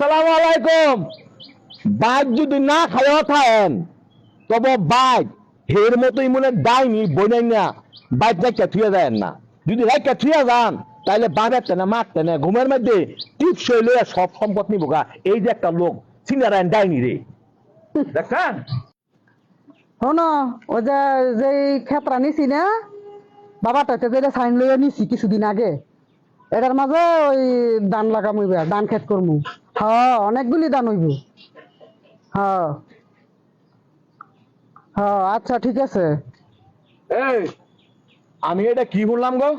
আসসালামু আলাইকুম। বাইক যদি না খাওয়া থাকেন তবে বাইক হের মতোই মনে ডাইনি বনেন না, বাইক রাখা থুয়ে যায় না। যদি রাখা থুয়ে যান তাহলে বাঁধতে না মারতে না ঘুমের মধ্যে টিপস হইলে সব সম্পদ নিব গা। এই যে একটা লোক সিনারায়ণ ডাইনি রে, দেখছেন? শোনো ওই যে যে ক্ষেত্রা নিছি না বাবাটা যেটা সাইন লইয়া নিছি কিছুদিন আগে, এটার মাঝে ওই ধান লাগাম হইবে, ধান ক্ষেত করমু। হ্যাঁ অনেকগুলি ধান হইব। হ্যাঁ হ্যাঁ আচ্ছা ঠিক আছে। এই আমি এটা কি বললাম গো?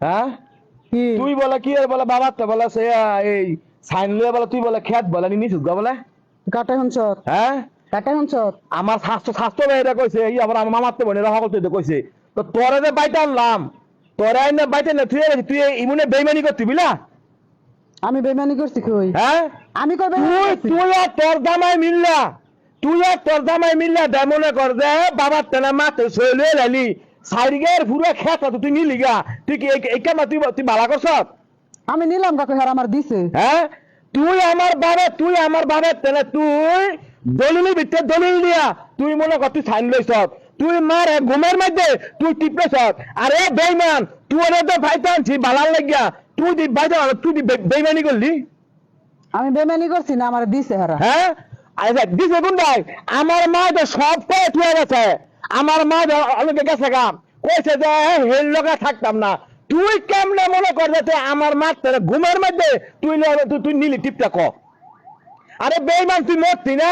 হ্যাঁ কি তুই বলে কি আর বলে বাবার তো বলে সে এই সাইন লইয়া বলে তুই বলে খেত বলে নি নিছুক গা বলে। কাটে হুনছত হ্যাঁ কাটে হুনছত আমার স্বাস্থ্য স্বাস্থ্য এটা কইছে, এই আবার আমার মামার তো বোনেরা সকল তো কইছে। তো তোরে যে বাইতে আনলাম, তোরে আইনে বাইতে না তুই তুই ইমুনে বেইমানি করতি বিলা। আমি বেমানি করছি কই? হ্যাঁ আমি কই তুই বেমানি করছি? তুই আর তোর জামাই মিললা, তুই আর তোর জামাই মিললা দে মনে কর যে বাবার তেনা মাতে সইলে লালি সাইরিগের পুরো খেত তুই নিলি গা। তুই কি এই কামা তুই তুই বালা করছ? আমি নিলাম কাকু, হার আমার দিছে। হ্যাঁ তুই আমার বাবার তেনা তুই দলিলের ভিতরে দলিল দিয়া তুই মনে কর তুই সাইন লইছ, তুই মার ঘুমের মধ্যে তুই টিপেছ। আরে বেইমান তুই ওরে তো ভাইতে আনছি বালার লাগিয়া, তুই দি ভাইতে তুই বেইমানি করলি। আমি বেমানি করছি না, আমার দিছে হারা। হ্যাঁ আচ্ছা দিছে কোনটাই? আমার মা তো সব করে তুই গেছে, আমার মা অনেকে গেছে কাম কইছে যে হেল লগা থাকতাম না। তুই কেমনে মনে কর যে আমার মা ঘুমের মধ্যে তুই তুই নিলি টিপটা ক? আরে বেইমান তুই মরতি না?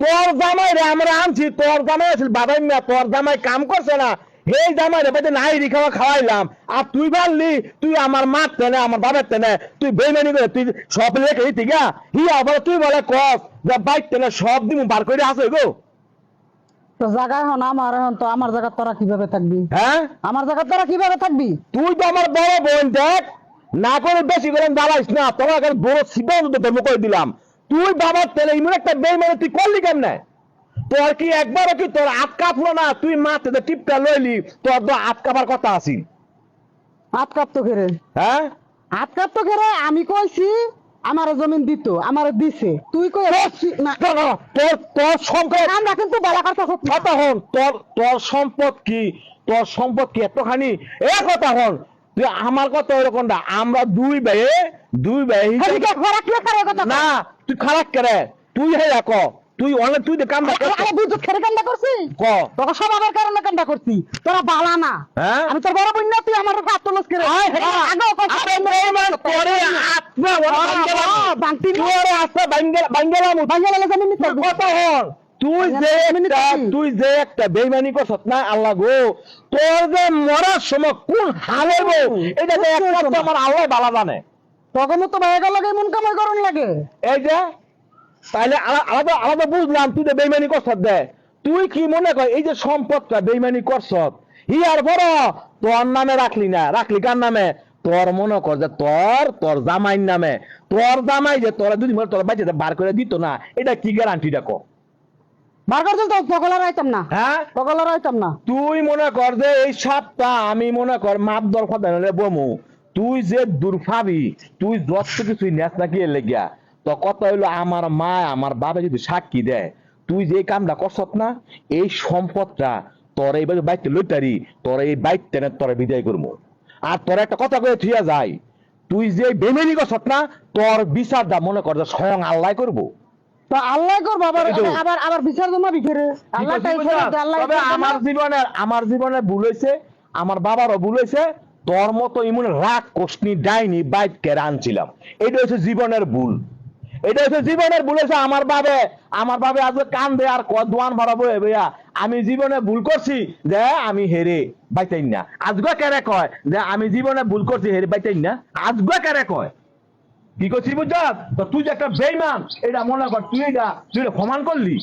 তোর জামাই রে আমরা আনছি, তোর জামাই আছিল বাবাই না, তোর জামাই কাম করছে না, এই জামাই রে বাইতে নাই রিখাওয়া খাওয়াইলাম। আর তুই বললি তুই আমার মারতে না আমার বাবার তেনে, তুই বেইমানি করে তুই সব লেখে দিতি গা। হিয়া বলে তুই বলে কস যে বাইক তেনে সব দিমু বার করে আসে গো। তো জায়গা এখন আমার, এখন তো আমার জায়গা তোরা কিভাবে থাকবি? হ্যাঁ আমার জায়গা তোরা কিভাবে থাকবি? তুই তো আমার বড় বোন, দেখ না করে বেশি করে জ্বালাইস না, তোমার এখন বড় সিদ্ধান্ত ধর্ম করে দিলাম। তুই বাবার তেলে ইমন একটা বেইমানি তুই করলি কেমনে? তোর কি একবারও কি তোর হাত কাঁপলো না? তুই মাতে টিপটা লইলি, তোর তো হাত কাঁপার কথা আছিল। হাত কাঁপতো খেরে, হ্যাঁ হাত কাঁপতো খেরে। আমি কইছি আমার জমিন দিত, আমার দিছে। তুই কই না? তোর তোর তোর সম্পদ আমরা কিন্তু বলা কথা কথা হন, তোর তোর সম্পদ কি? তোর সম্পদ কি এতখানি? এ কথা হন, তুই আমার কথা ওরকম না। আমরা দুই ভাই না, তুই খারাপ করে তুই হে রাখ তুই অনেক তুই কামটা বুঝত খেরে কান্দা করছি ক তোকে স্বভাবের কারণে কান্দা করছি। তোরা বালা না। হ্যাঁ আমি তোর বড় বোন না, তুই আমার হাত তুলস করে তুই যে একটা বেইমানি করছ না, আল্লাহ গো তোর যে মরার সময় কোন হারে গো, এটা তো একমাত্র আমার আল্লাহ বালা জানে। তখন তো ভাইয়া লাগে মন কামাই করন লাগে। এই যে তাইলে আলাদা আলাদা বুঝলাম তুই যে বেইমানি করছ দে। তুই কি মনে কর এই যে সম্পদটা বেইমানি করছ হিয়ার বড় তোর নামে রাখলি না, রাখলি কার নামে? তোর মনে কর যে তোর তোর জামাইর নামে। তোর জামাই যে তোরা দুদিন তোর বাচ্চাতে বার করে দিত না, এটা কি গ্যারান্টি দেখো? বার করতে তো পগলার আইতাম না। হ্যাঁ পগলার আইতাম না। তুই মনে কর যে এই সাপটা আমি মনে কর মাপ দর কথা বমু, তুই যে দুর্ভাবি তুই যত কিছুই নেস না কি লেগিয়া। তো কথা হইলো আমার মা আমার বাবা যদি সাক্ষী দেয় তুই যে কামটা করছত না, এই সম্পদটা তোর এইভাবে বাইকটা লইতারি, তোর এই বাইক টেনে তোর বিদায় করবো। আর তোর একটা কথা কয়ে থিয়া যায়, তুই যে বেমেনি করছত না, তোর বিচারটা মনে কর যে স্বয়ং আল্লাহ করবো। তো আল্লাহ কর বাবার আবার আবার বিচার জমা বিখেরে আল্লাহ তাই আল্লাহ। তবে আমার জীবনে ভুল হয়েছে, আমার বাবারও ভুল হয়েছে। তোর মতো ইমন রাগ কোষ্ণী ডাইনি বাইক কেড়ে আনছিলাম, এটা হচ্ছে জীবনের ভুল। এটা হচ্ছে জীবনের ভুল হয়েছে। আমার বাবে আজকে কান্দে আর দোয়ান ভরাবো ভাইয়া আমি জীবনে ভুল করছি যে আমি হেরে বাইতাই না। আজকে কেড়ে কয় যে আমি জীবনে ভুল করছি হেরে বাইতাই না, আজকে কেড়ে কয় কি করছি বুঝছ? তো তুই যে একটা বেইমান এটা মনে কর, তুই এটা প্রমাণ করলি।